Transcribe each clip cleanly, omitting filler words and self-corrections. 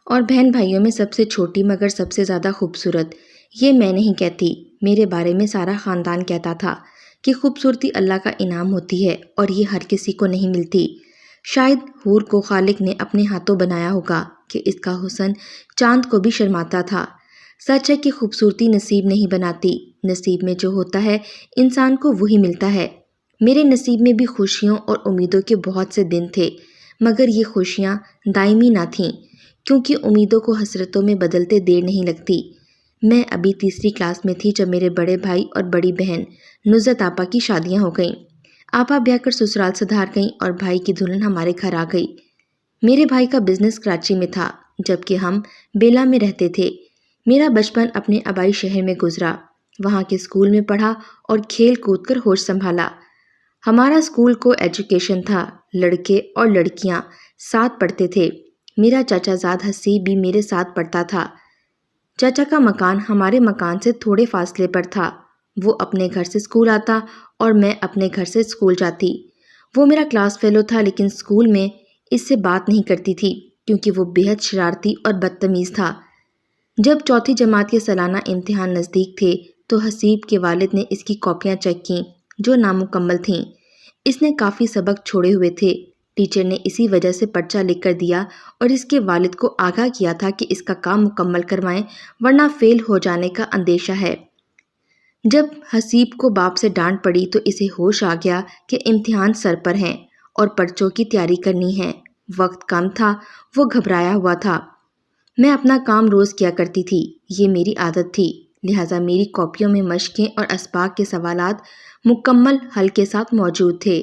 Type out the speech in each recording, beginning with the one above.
اور بہن بھائیوں میں سب سے چھوٹی مگر سب سے زیادہ خوبصورت، یہ میں نہیں کہتی، میرے بارے میں سارا خاندان کہتا تھا کہ خوبصورتی اللہ کا انعام ہوتی ہے اور یہ ہر کسی کو نہیں ملتی۔ شاید حور کو خالق نے اپنے ہاتھوں بنایا ہوگا کہ اس کا حسن چاند کو بھی شرماتا تھا۔ سچ ہے کہ خوبصورتی نصیب نہیں بناتی، نصیب میں جو ہوتا ہے انسان کو وہی ملتا ہے۔ میرے نصیب میں بھی خوشیوں اور امیدوں کے بہت سے دن تھے، مگر یہ خوشیاں دائمی نہ تھیں، کیونکہ امیدوں کو حسرتوں میں بدلتے دیر نہیں لگتی۔ میں ابھی تیسری کلاس میں تھی جب میرے بڑے بھائی اور بڑی بہن نصرت آپا کی شادیاں ہو گئیں۔ آپا بیاہ کر سسرال سدھار گئیں اور بھائی کی دلہن ہمارے گھر آ گئی۔ میرے بھائی کا بزنس کراچی میں تھا جبکہ ہم بیلا میں رہتے تھے۔ میرا بچپن اپنے آبائی شہر میں گزرا، وہاں کے اسکول میں پڑھا اور کھیل کود کر ہوش سنبھالا۔ ہمارا اسکول کو ایجوکیشن تھا، لڑکے اور لڑکیاں ساتھ پڑھتے تھے۔ میرا چچا زاد حسیب بھی میرے ساتھ پڑھتا تھا۔ چچا کا مکان ہمارے مکان سے تھوڑے فاصلے پر تھا۔ وہ اپنے گھر سے اسکول آتا اور میں اپنے گھر سے اسکول جاتی۔ وہ میرا کلاس فیلو تھا لیکن اسکول میں اس سے بات نہیں کرتی تھی کیونکہ وہ بےحد شرارتی اور بدتمیز تھا۔ جب چوتھی جماعت کے سالانہ امتحان نزدیک تھے تو حسیب کے والد نے اس کی کاپیاں چیک کیں جو نامکمل تھیں۔ اس نے کافی سبق چھوڑے ہوئے تھے۔ ٹیچر نے اسی وجہ سے پرچہ لکھ کر دیا اور اس کے والد کو آگاہ کیا تھا کہ اس کا کام مکمل کروائیں ورنہ فیل ہو جانے کا اندیشہ ہے۔ جب حسیب کو باپ سے ڈانٹ پڑی تو اسے ہوش آ گیا کہ امتحان سر پر ہیں اور پرچوں کی تیاری کرنی ہے۔ وقت کم تھا، وہ گھبرایا ہوا تھا۔ میں اپنا کام روز کیا کرتی تھی، یہ میری عادت تھی، لہٰذا میری کاپیوں میں مشقیں اور اسباق کے سوالات مکمل حل کے ساتھ موجود تھے۔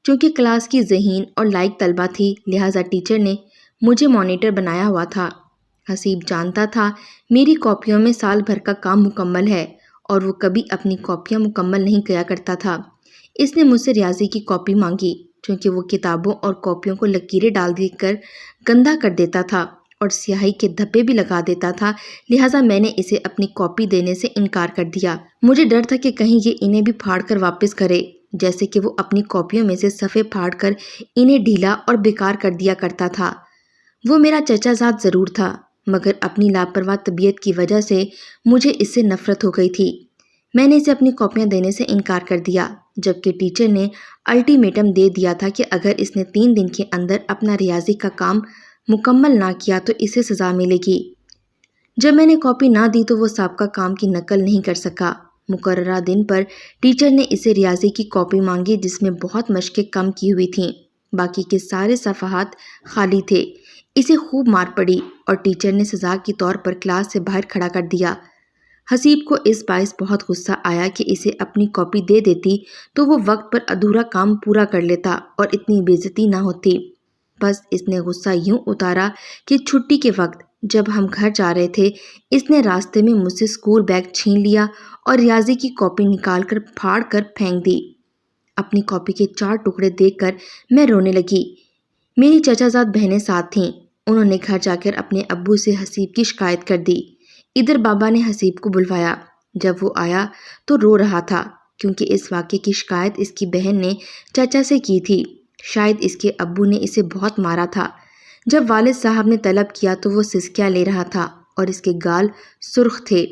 چونکہ کلاس کی ذہین اور لائق طلبہ تھی لہٰذا ٹیچر نے مجھے مانیٹر بنایا ہوا تھا۔ حسیب جانتا تھا میری کاپیوں میں سال بھر کا کام مکمل ہے اور وہ کبھی اپنی کاپیاں مکمل نہیں کیا کرتا تھا۔ اس نے مجھ سے ریاضی کی کاپی مانگی چونکہ وہ کتابوں اور کاپیوں کو لکیریں ڈال دے کر گندا کر دیتا تھا اور سیاہی کے دھبے بھی لگا دیتا تھا، لہٰذا میں نے اسے اپنی کاپی دینے سے انکار کر دیا۔ مجھے ڈر تھا کہ کہیں یہ انہیں بھی پھاڑ کر واپس کرے، جیسے کہ وہ اپنی کاپیوں میں سے صفحے پھاڑ کر انہیں ڈھیلا اور بیکار کر دیا کرتا تھا۔ وہ میرا چچا زاد ضرور تھا مگر اپنی لاپرواہ طبیعت کی وجہ سے مجھے اس سے نفرت ہو گئی تھی۔ میں نے اسے اپنی کاپیاں دینے سے انکار کر دیا جبکہ ٹیچر نے الٹیمیٹم دے دیا تھا کہ اگر اس نے 3 دن کے اندر اپنا ریاضی کا کام مکمل نہ کیا تو اسے سزا ملے گی۔ جب میں نے کاپی نہ دی تو وہ سابقہ کام کی نقل نہیں کر سکا۔ مقررہ دن پر ٹیچر نے اسے ریاضی کی کاپی مانگی جس میں بہت مشقیں کم کی ہوئی تھیں، باقی کے سارے صفحات خالی تھے۔ اسے خوب مار پڑی اور ٹیچر نے سزا کے طور پر کلاس سے باہر کھڑا کر دیا۔ حسیب کو اس باعث بہت غصہ آیا کہ اسے اپنی کاپی دے دیتی تو وہ وقت پر ادھورا کام پورا کر لیتا اور اتنی بے عزتی نہ ہوتی۔ بس اس نے غصہ یوں اتارا کہ چھٹی کے وقت جب ہم گھر جا رہے تھے اس نے راستے میں مجھ سے اسکول بیگ چھین لیا اور ریاضی کی کاپی نکال کر پھاڑ کر پھینک دی۔ اپنی کاپی کے 4 ٹکڑے دیکھ کر میں رونے لگی۔ میری چچا زاد بہنیں ساتھ تھیں، انہوں نے گھر جا کر اپنے ابو سے حسیب کی شکایت کر دی۔ ادھر بابا نے حسیب کو بلوایا۔ جب وہ آیا تو رو رہا تھا کیونکہ اس واقعے کی شکایت اس کی بہن نے چچا سے کی تھی۔ شاید اس کے ابو نے اسے بہت مارا تھا۔ جب والد صاحب نے طلب کیا تو وہ سسکیاں لے رہا تھا اور اس کے گال سرخ تھے،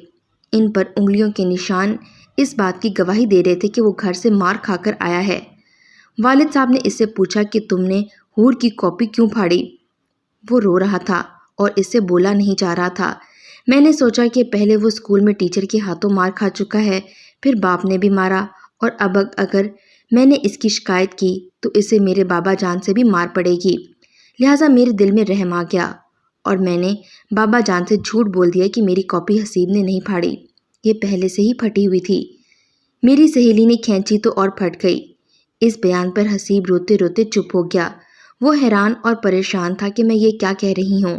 ان پر انگلیوں کے نشان اس بات کی گواہی دے رہے تھے کہ وہ گھر سے مار کھا کر آیا ہے۔ والد صاحب نے اس سے پوچھا کہ تم نے حور کی کاپی کیوں پھاڑی؟ وہ رو رہا تھا اور اس سے بولا نہیں جا رہا تھا۔ میں نے سوچا کہ پہلے وہ اسکول میں ٹیچر کے ہاتھوں مار کھا چکا ہے، پھر باپ نے بھی مارا اور اب اگر میں نے اس کی شکایت کی تو اسے میرے بابا جان سے بھی مار پڑے گی، لہٰذا میرے دل میں رحم آ گیا اور میں نے بابا جان سے جھوٹ بول دیا کہ میری کاپی حسیب نے نہیں پھاڑی، یہ پہلے سے ہی پھٹی ہوئی تھی۔ میری سہیلی نے کھینچی تو اور پھٹ گئی۔ اس بیان پر حسیب روتے روتے چپ ہو گیا۔ وہ حیران اور پریشان تھا کہ میں یہ کیا کہہ رہی ہوں،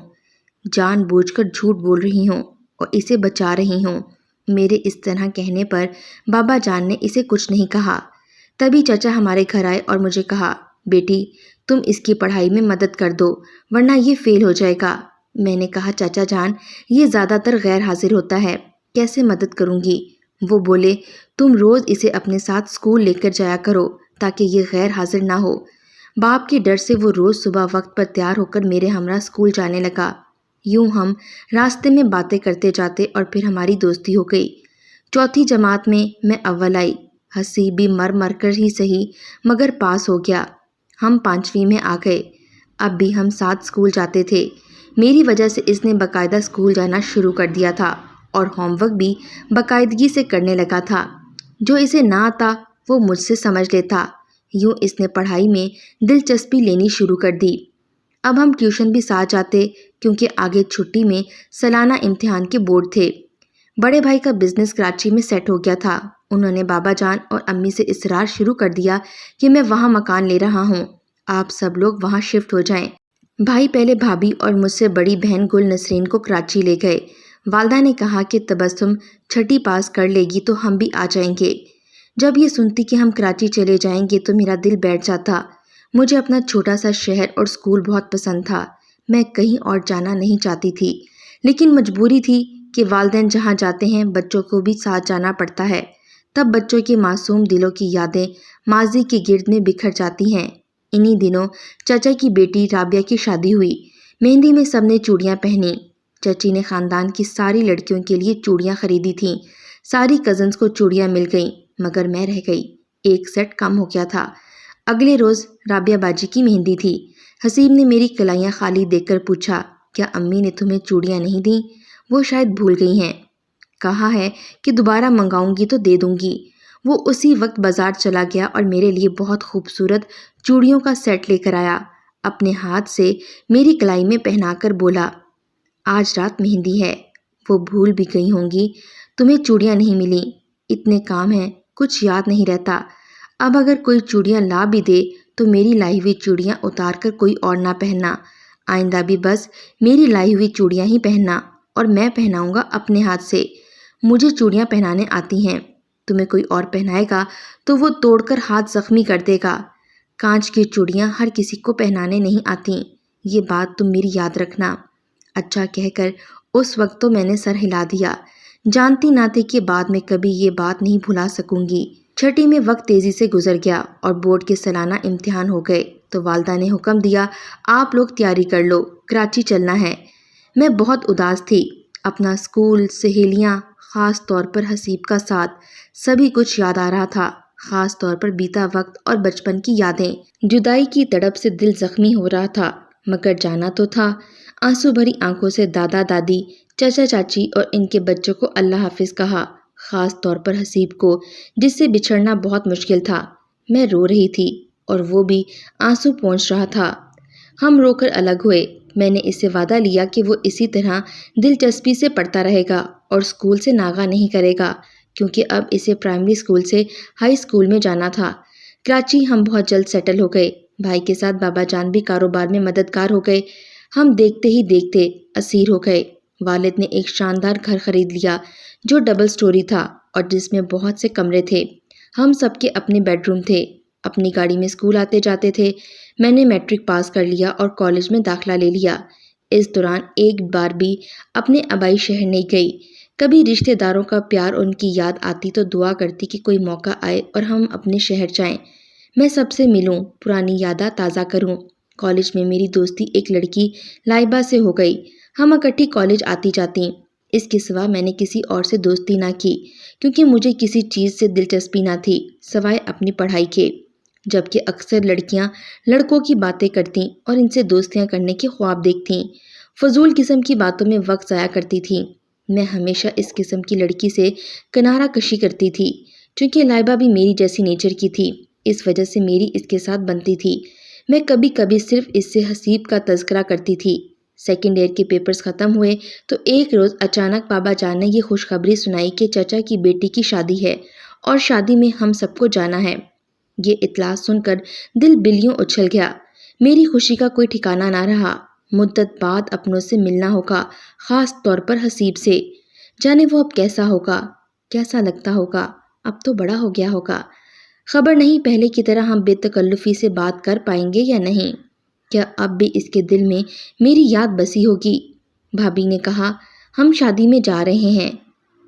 جان بوجھ کر جھوٹ بول رہی ہوں اور اسے بچا رہی ہوں۔ میرے اس طرح کہنے پر بابا جان نے اسے کچھ نہیں کہا۔ تبھی چچا ہمارے گھر آئے اور مجھے کہا، بیٹی تم اس کی پڑھائی میں مدد کر دو ورنہ یہ فیل ہو جائے گا۔ میں نے کہا چچا جان یہ زیادہ تر غیر حاضر ہوتا ہے، کیسے مدد کروں گی؟ وہ بولے تم روز اسے اپنے ساتھ اسکول لے کر جایا کرو تاکہ یہ غیر حاضر نہ ہو۔ باپ کے ڈر سے وہ روز صبح وقت پر تیار ہو کر میرے ہمراہ اسکول جانے لگا۔ یوں ہم راستے میں باتیں کرتے جاتے اور پھر ہماری دوستی ہو گئی۔ چوتھی جماعت میں اول آئی۔ حسیب بھی مر مر کر ہی صحیح مگر پاس ہو گیا۔ ہم 5ویں میں آ گئے۔ اب بھی ہم ساتھ اسکول جاتے تھے۔ میری وجہ سے اس نے باقاعدہ اسکول جانا شروع کر دیا تھا اور ہوم ورک بھی باقاعدگی سے کرنے لگا تھا۔ جو اسے نہ آتا وہ مجھ سے سمجھ لیتا۔ یوں اس نے پڑھائی میں دلچسپی لینی شروع کر دی۔ اب ہم ٹیوشن بھی ساتھ جاتے کیونکہ آگے چھٹی میں سالانہ امتحان کے بورڈ تھے۔ بڑے بھائی کا بزنس کراچی میں سیٹ ہو گیا تھا۔ انہوں نے بابا جان اور امی سے اصرار شروع کر دیا کہ میں وہاں مکان لے رہا ہوں، آپ سب لوگ وہاں شفٹ ہو جائیں۔ بھائی پہلے بھابھی اور مجھ سے بڑی بہن گل نسرین کو کراچی لے گئے۔ والدہ نے کہا کہ تبسم چھٹی پاس کر لے گی تو ہم بھی آ جائیں گے۔ جب یہ سنتی کہ ہم کراچی چلے جائیں گے تو میرا دل بیٹھ جاتا۔ مجھے اپنا چھوٹا سا شہر اور اسکول بہت پسند تھا۔ میں کہیں اور جانا نہیں چاہتی تھی، لیکن مجبوری تھی کہ والدین جہاں جاتے ہیں بچوں کو بھی ساتھ جانا پڑتا ہے۔ تب بچوں کے معصوم دلوں کی یادیں ماضی کے گرد میں بکھر جاتی ہیں۔ انہی دنوں چچا کی بیٹی رابعہ کی شادی ہوئی۔ مہندی میں سب نے چوڑیاں پہنی۔ چچی نے خاندان کی ساری لڑکیوں کے لیے چوڑیاں خریدی تھیں۔ ساری کزنز کو چوڑیاں مل گئیں مگر میں رہ گئی، ایک سیٹ کم ہو گیا تھا۔ اگلے روز رابعہ باجی کی مہندی تھی۔ حسیب نے میری کلائیاں خالی دیکھ کر پوچھا، کیا امی نے تمہیں چوڑیاں نہیں دیں؟ وہ شاید بھول گئی ہیں۔ کہا ہے کہ دوبارہ منگاؤں گی تو دے دوں گی۔ وہ اسی وقت بازار چلا گیا اور میرے لیے بہت خوبصورت چوڑیوں کا سیٹ لے کر آیا۔ اپنے ہاتھ سے میری کلائی میں پہنا کر بولا، آج رات مہندی ہے۔ وہ بھول بھی گئی ہوں گی، تمہیں چوڑیاں نہیں ملیں، اتنے کام ہیں کچھ یاد نہیں رہتا۔ اب اگر کوئی چوڑیاں لا بھی دے تو میری لائی ہوئی چوڑیاں اتار کر کوئی اور نہ پہننا۔ آئندہ بھی بس میری لائی ہوئی چوڑیاں ہی پہننا اور میں پہناؤں گا اپنے ہاتھ سے۔ مجھے چوڑیاں پہنانے آتی ہیں، تمہیں کوئی اور پہنائے گا تو وہ توڑ کر ہاتھ زخمی کر دے گا۔ کانچ کی چوڑیاں ہر کسی کو پہنانے نہیں آتی، یہ بات تم میری یاد رکھنا۔ اچھا کہہ کر اس وقت تو میں نے سر ہلا دیا، جانتی نہ تھی کہ بعد میں کبھی یہ بات نہیں بھلا سکوں گی۔ چھٹی میں وقت تیزی سے گزر گیا اور بورڈ کے سالانہ امتحان ہو گئے تو والدہ نے حکم دیا، آپ لوگ تیاری کر لو، کراچی چلنا ہے۔ میں بہت اداس تھی۔ اپنا اسکول، سہیلیاں، خاص طور پر حسیب کا ساتھ، سبھی کچھ یاد آ رہا تھا، خاص طور پر بیتا وقت اور بچپن کی یادیں۔ جدائی کی تڑپ سے دل زخمی ہو رہا تھا مگر جانا تو تھا۔ آنسو بھری آنکھوں سے دادا دادی، چچا چاچی اور ان کے بچوں کو اللہ حافظ کہا، خاص طور پر حسیب کو جس سے بچھڑنا بہت مشکل تھا۔ میں رو رہی تھی اور وہ بھی آنسو پونچھ رہا تھا۔ ہم رو کر الگ ہوئے۔ میں نے اس سے وعدہ لیا کہ وہ اسی طرح دلچسپی سے پڑھتا رہے گا اور اسکول سے ناغہ نہیں کرے گا کیونکہ اب اسے پرائمری اسکول سے ہائی اسکول میں جانا تھا۔ کراچی ہم بہت جلد سیٹل ہو گئے۔ بھائی کے ساتھ بابا جان بھی کاروبار میں مددگار ہو گئے۔ ہم دیکھتے ہی دیکھتے اسیر ہو گئے۔ والد نے ایک شاندار گھر خرید لیا جو ڈبل سٹوری تھا اور جس میں بہت سے کمرے تھے۔ ہم سب کے اپنے بیڈ روم تھے۔ اپنی گاڑی میں اسکول آتے جاتے تھے۔ میں نے میٹرک پاس کر لیا اور کالج میں داخلہ لے لیا۔ اس دوران ایک بار بھی اپنے آبائی شہر نہیں گئی۔ کبھی رشتہ داروں کا پیار ان کی یاد آتی تو دعا کرتی کہ کوئی موقع آئے اور ہم اپنے شہر جائیں، میں سب سے ملوں، پرانی یادیں تازہ کروں۔ کالج میں میری دوستی ایک لڑکی لائبہ سے ہو گئی۔ ہم اکٹھی کالج آتی جاتی۔ اس کے سوا میں نے کسی اور سے دوستی نہ کی کیونکہ مجھے کسی چیز سے دلچسپی نہ تھی سوائے اپنی پڑھائی کے، جبکہ اکثر لڑکیاں لڑکوں کی باتیں کرتیں اور ان سے دوستیاں کرنے کے خواب دیکھتیں، فضول قسم کی باتوں میں وقت ضائع کرتی تھیں۔ میں ہمیشہ اس قسم کی لڑکی سے کنارہ کشی کرتی تھی۔ چونکہ لائبہ بھی میری جیسی نیچر کی تھی، اس وجہ سے میری اس کے ساتھ بنتی تھی۔ میں کبھی کبھی صرف اس سے حسیب کا تذکرہ کرتی تھی۔ سیکنڈ ایئر کے پیپرز ختم ہوئے تو ایک روز اچانک بابا جان نے یہ خوشخبری سنائی کہ چچا کی بیٹی کی شادی ہے اور شادی میں ہم سب کو جانا ہے۔ یہ اطلاع سن کر دل بلیوں اچھل گیا۔ میری خوشی کا کوئی ٹھکانہ نہ رہا۔ مدت بعد اپنوں سے ملنا ہوگا، خاص طور پر حسیب سے۔ جانے وہ اب کیسا ہوگا، کیسا لگتا ہوگا، اب تو بڑا ہو گیا ہوگا۔ خبر نہیں پہلے کی طرح ہم بے تکلفی سے بات کر پائیں گے یا نہیں۔ کیا اب بھی اس کے دل میں میری یاد بسی ہوگی؟ بھابھی نے کہا، ہم شادی میں جا رہے ہیں،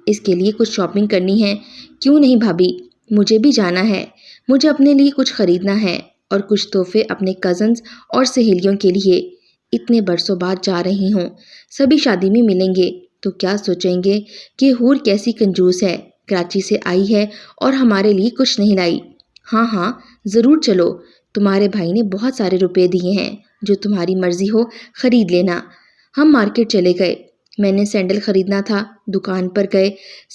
اس کے لیے کچھ شاپنگ کرنی ہے۔ کیوں نہیں بھابھی، مجھے بھی جانا ہے۔ مجھے اپنے لیے کچھ خریدنا ہے اور کچھ تحفے اپنے کزنز اور سہیلیوں کے لیے۔ اتنے برسوں بعد جا رہی ہوں، سبھی شادی میں ملیں گے تو کیا سوچیں گے کہ حور کیسی کنجوس ہے، کراچی سے آئی ہے اور ہمارے لیے کچھ نہیں لائی۔ ہاں ہاں ضرور چلو، تمہارے بھائی نے بہت سارے روپے دیے ہیں، جو تمہاری مرضی ہو خرید لینا۔ ہم مارکیٹ چلے گئے، میں نے سینڈل خریدنا تھا، دکان پر گئے،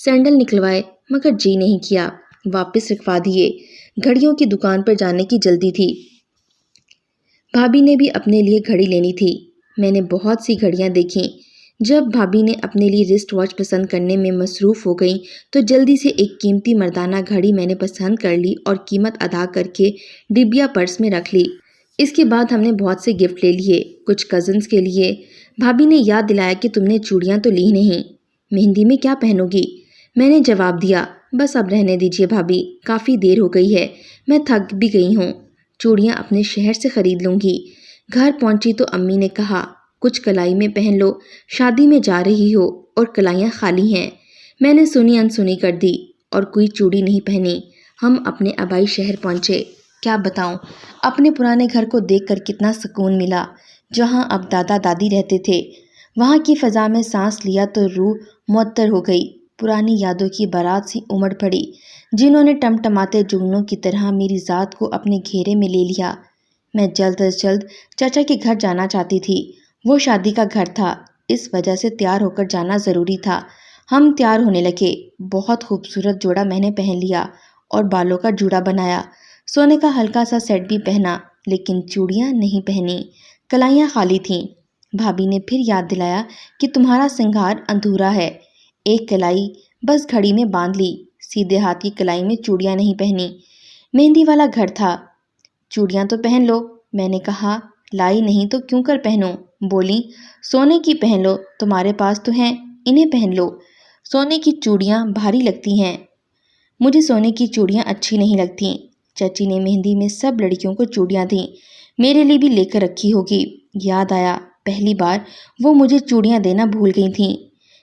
سینڈل نکلوائے مگر جی نہیں کیا، واپس رکھوا دیے۔ گھڑیوں کی دکان پر جانے کی جلدی تھی، بھابھی نے بھی اپنے لیے گھڑی لینی تھی۔ میں نے بہت سی گھڑیاں دیکھیں۔ جب بھابھی نے اپنے لیے رسٹ واچ پسند کرنے میں مصروف ہو گئیں تو جلدی سے ایک قیمتی مردانہ گھڑی میں نے پسند کر لی اور قیمت ادا کر کے ڈبیا پرس میں رکھ لی۔ اس کے بعد ہم نے بہت سے گفٹ لے لیے، کچھ کزنز کے لیے۔ بھابھی نے یاد دلایا کہ تم نے چوڑیاں تو لی نہیں، مہندی میں کیا پہنو گی؟ میں نے جواب دیا، بس اب رہنے دیجیے بھابھی، کافی دیر ہو گئی ہے، میں تھک بھی گئی ہوں، چوڑیاں اپنے شہر سے خرید لوں گی۔ گھر پہنچی تو امی نے کہا، کچھ کلائی میں پہن لو، شادی میں جا رہی ہو اور کلائیاں خالی ہیں۔ میں نے سنی انسنی کر دی اور کوئی چوڑی نہیں پہنی۔ ہم اپنے آبائی شہر پہنچے۔ کیا بتاؤں، اپنے پرانے گھر کو دیکھ کر کتنا سکون ملا، جہاں اب دادا دادی رہتے تھے۔ وہاں کی فضا میں سانس لیا تو روح معطر ہو گئی، پرانی یادوں کی بارات سی امڑ پڑی، جنہوں نے ٹمٹماتے جگنوں کی طرح میری ذات کو اپنے گھیرے میں لے لیا۔ میں جلد از جلد چاچا کے گھر جانا چاہتی تھی، وہ شادی کا گھر تھا، اس وجہ سے تیار ہو کر جانا ضروری تھا۔ ہم تیار ہونے لگے، بہت خوبصورت جوڑا میں نے پہن لیا اور بالوں کا جوڑا بنایا، سونے کا ہلکا سا سیٹ بھی پہنا، لیکن چوڑیاں نہیں پہنی، کلائیاں خالی تھیں۔ بھابھی نے پھر یاد دلایا کہ تمہارا سنگھار ادھورا ہے، ایک کلائی بس گھڑی میں باندھ لی، سیدھے ہاتھ کی کلائی میں چوڑیاں نہیں پہنی۔ مہندی والا گھر تھا، چوڑیاں تو پہن لو، میں نے کہا، لائی نہیں تو کیوں کر پہنوں؟ بولی، سونے کی پہن لو، تمہارے پاس تو ہیں، انہیں پہن لو، سونے کی چوڑیاں بھاری لگتی ہیں۔ مجھے سونے کی چوڑیاں اچھی نہیں لگتیں۔ چچی نے مہندی میں سب لڑکیوں کو چوڑیاں دیں، میرے لیے بھی لے کر رکھی ہوگی۔ یاد آیا، پہلی بار وہ مجھے چوڑیاں دینا بھول گئی تھیں۔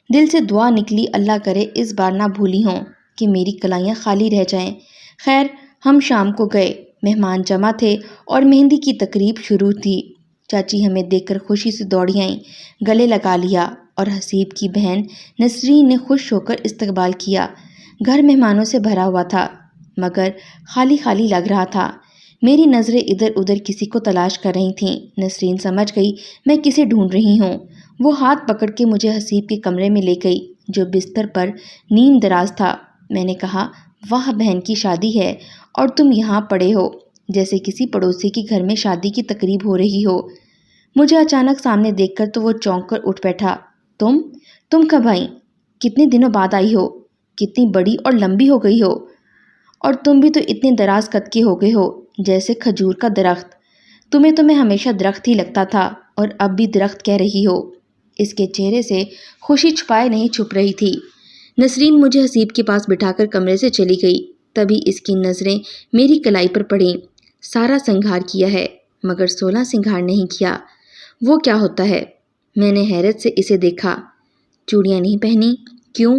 دل سے دعا نکلی، اللہ کرے اس بار نہ بھولی ہوں کہ میری کلائیاں خالی رہ جائیں۔ خیر، ہم شام کو گئے، مہمان جمع تھے اور مہندی کی تقریب شروع تھی۔ چاچی ہمیں دیکھ کر خوشی سے دوڑی آئیں، گلے لگا لیا اور حسیب کی بہن نسرین نے خوش ہو کر استقبال کیا۔ گھر مہمانوں سے بھرا ہوا تھا مگر خالی خالی لگ رہا تھا۔ میری نظریں ادھر ادھر کسی کو تلاش کر رہی تھیں۔ نسرین سمجھ گئی میں کسے ڈھونڈ رہی ہوں، وہ ہاتھ پکڑ کے مجھے حسیب کے کمرے میں لے گئی جو بستر پر نیم دراز تھا۔ میں نے کہا، واہ، بہن کی شادی ہے اور تم یہاں پڑے ہو جیسے کسی پڑوسی کے گھر میں شادی کی تقریب ہو رہی ہو۔ مجھے اچانک سامنے دیکھ کر تو وہ چونک کر اٹھ بیٹھا۔ تم کب آئی؟ کتنے دنوں بعد آئی ہو؟ کتنی بڑی اور لمبی ہو گئی ہو، اور تم بھی تو اتنے دراز قد کے ہو گئے ہو جیسے کھجور کا درخت۔ تمہیں تو میں ہمیشہ درخت ہی لگتا تھا اور اب بھی درخت کہہ رہی ہو۔ اس کے چہرے سے خوشی چھپائے نہیں چھپ رہی تھی۔ نسرین مجھے حسیب کے پاس بٹھا کر کمرے سے چلی گئی، تبھی اس کی نظریں میری کلائی پر پڑیں۔ سارا سنگھار کیا ہے مگر 16 سنگھار نہیں کیا، وہ کیا ہوتا ہے؟ میں نے حیرت سے اسے دیکھا۔ چوڑیاں نہیں پہنی؟ کیوں؟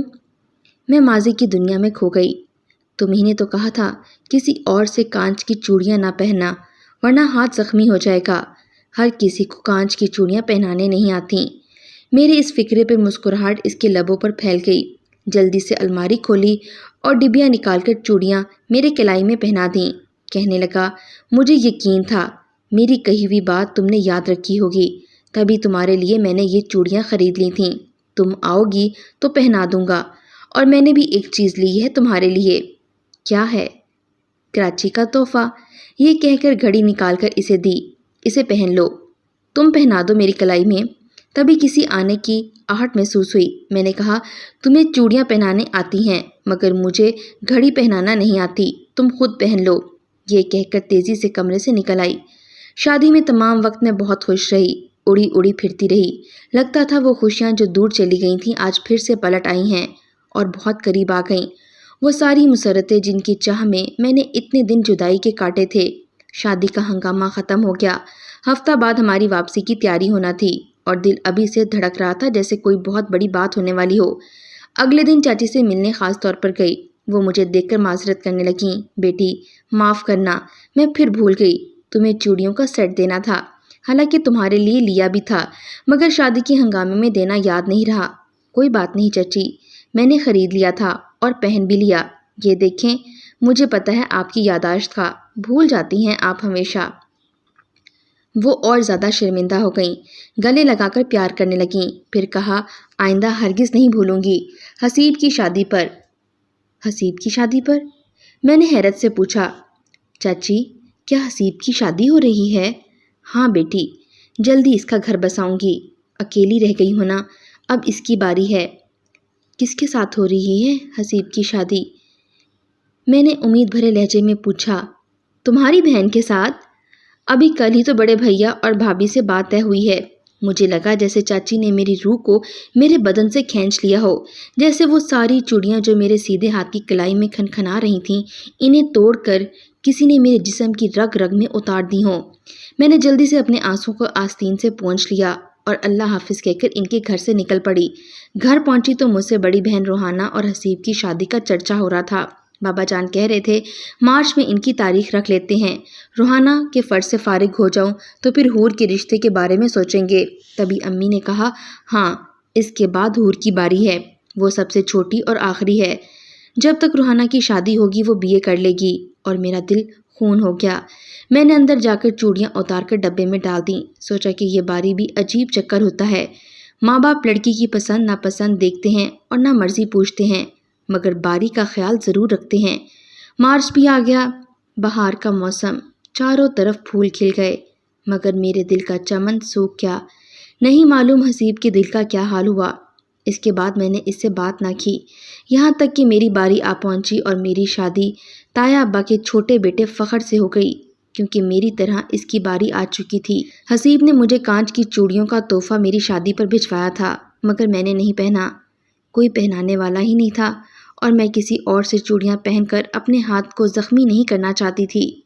میں ماضی کی دنیا میں کھو گئی۔ تمہیں نے تو کہا تھا کسی اور سے کانچ کی چوڑیاں نہ پہننا ورنہ ہاتھ زخمی ہو جائے گا۔ ہر کسی کو کانچ کی چوڑیاں پہنانے نہیں آتیں۔ میرے اس فکرے پہ مسکراہٹ اس کے لبوں پر پھیل گئی۔ جلدی سے الماری کھولی اور ڈبیا نکال کر چوڑیاں میرے کلائی میں پہنا دیں۔ کہنے لگا، مجھے یقین تھا میری کہی ہوئی بات تم نے یاد رکھی ہوگی، تبھی تمہارے لیے میں نے یہ چوڑیاں خرید لی تھیں۔ تم آؤ گی تو پہنا دوں گا، اور میں نے بھی ایک چیز لی ہے تمہارے لیے۔ کیا ہے؟ کراچی کا تحفہ، یہ کہہ کر گھڑی نکال کر اسے دی۔ اسے پہن لو، تم پہنا دو میری کلائی میں۔ تبھی کسی آنے کی آہٹ محسوس ہوئی۔ میں نے کہا، تمہیں چوڑیاں پہنانے آتی ہیں مگر مجھے گھڑی پہنانا نہیں آتی، تم خود پہن لو۔ یہ کہہ کر تیزی سے کمرے سے نکل آئی۔ شادی میں تمام وقت میں بہت خوش رہی، اڑی اڑی پھرتی رہی۔ لگتا تھا وہ خوشیاں جو دور چلی گئی تھیں آج پھر سے پلٹ آئی ہیں اور بہت قریب آ گئیں۔ وہ ساری مسرتیں جن کی چاہ میں نے اتنے دن جدائی کے کاٹے تھے۔ شادی کا ہنگامہ ختم ہو گیا۔ ہفتہ بعد ہماری واپسی کی تیاری ہونا تھی اور دل ابھی سے دھڑک رہا تھا جیسے کوئی بہت بڑی بات ہونے والی ہو۔ اگلے دن چاچی سے ملنے خاص طور پر گئی۔ وہ مجھے دیکھ کر معذرت کرنے لگیں، بیٹی معاف کرنا، میں پھر بھول گئی، تمہیں چوڑیوں کا سیٹ دینا تھا۔ حالانکہ تمہارے لیے لیا بھی تھا، مگر شادی کے ہنگامے میں دینا یاد نہیں رہا۔ کوئی بات نہیں چچی، میں نے خرید لیا تھا اور پہن بھی لیا۔ یہ دیکھیں، مجھے پتہ ہے آپ کی یادداشت کا، بھول جاتی ہیں آپ ہمیشہ۔ وہ اور زیادہ شرمندہ ہو گئیں، گلے لگا کر پیار کرنے لگیں، پھر کہا آئندہ ہرگز نہیں بھولوں گی۔ حسیب کی شادی پر۔ حسیب کی شادی پر؟ میں نے حیرت سے پوچھا۔ چاچی، کیا حسیب کی شادی ہو رہی ہے؟ ہاں بیٹی، جلدی اس کا گھر بساؤں گی، اکیلی رہ گئی ہوں نا، اب اس کی باری ہے۔ کس کے ساتھ ہو رہی ہے حسیب کی شادی؟ میں نے امید بھرے لہجے میں پوچھا۔ تمہاری بہن کے ساتھ؟ ابھی کل ہی تو بڑے بھیا اور بھابھی سے بات طے ہوئی ہے۔ مجھے لگا جیسے چاچی نے میری روح کو میرے بدن سے کھینچ لیا ہو، جیسے وہ ساری چوڑیاں جو میرے سیدھے ہاتھ کی کلائی میں کھنکھنا رہی تھیں، انہیں توڑ کر کسی نے میرے جسم کی رگ رگ میں اتار دی ہوں۔ میں نے جلدی سے اپنے آنسوں کو آستین سے پونچھ لیا اور اللہ حافظ کہہ کر ان کے گھر سے نکل پڑی۔ گھر پہنچی تو مجھ سے بڑی بہن روحانہ اور حسیب کی شادی کا چرچا ہو رہا تھا۔ بابا جان کہہ رہے تھے مارچ میں ان کی تاریخ رکھ لیتے ہیں، روحانہ کے فرض سے فارغ ہو جاؤں تو پھر حور کے رشتے کے بارے میں سوچیں گے۔ تبھی امی نے کہا ہاں، اس کے بعد حور کی باری ہے، وہ سب سے چھوٹی اور آخری ہے۔ جب تک روحانہ کی شادی ہوگی وہ BA کر لے گی۔ اور میرا دل خون ہو گیا۔ میں نے اندر جا کر چوڑیاں اتار کر ڈبے میں ڈال دیں۔ سوچا کہ یہ باری بھی عجیب چکر ہوتا ہے، ماں باپ لڑکی کی پسند ناپسند دیکھتے ہیں اور نہ مرضی پوچھتے ہیں، مگر باری کا خیال ضرور رکھتے ہیں۔ مارچ بھی آ گیا، بہار کا موسم، چاروں طرف پھول کھل گئے، مگر میرے دل کا چمن سوکھ گیا۔ نہیں معلوم حسیب کے دل کا کیا حال ہوا۔ اس کے بعد میں نے اس سے بات نہ کی، یہاں تک کہ میری باری آ پہنچی اور میری شادی تایا ابا کے چھوٹے بیٹے فخر سے ہو گئی، کیونکہ میری طرح اس کی باری آ چکی تھی۔ حسیب نے مجھے کانچ کی چوڑیوں کا تحفہ میری شادی پر بھجوایا تھا، مگر میں نے نہیں پہنا، کوئی پہنانے والا ہی نہیں تھا، اور میں کسی اور سے چوڑیاں پہن کر اپنے ہاتھ کو زخمی نہیں کرنا چاہتی تھی۔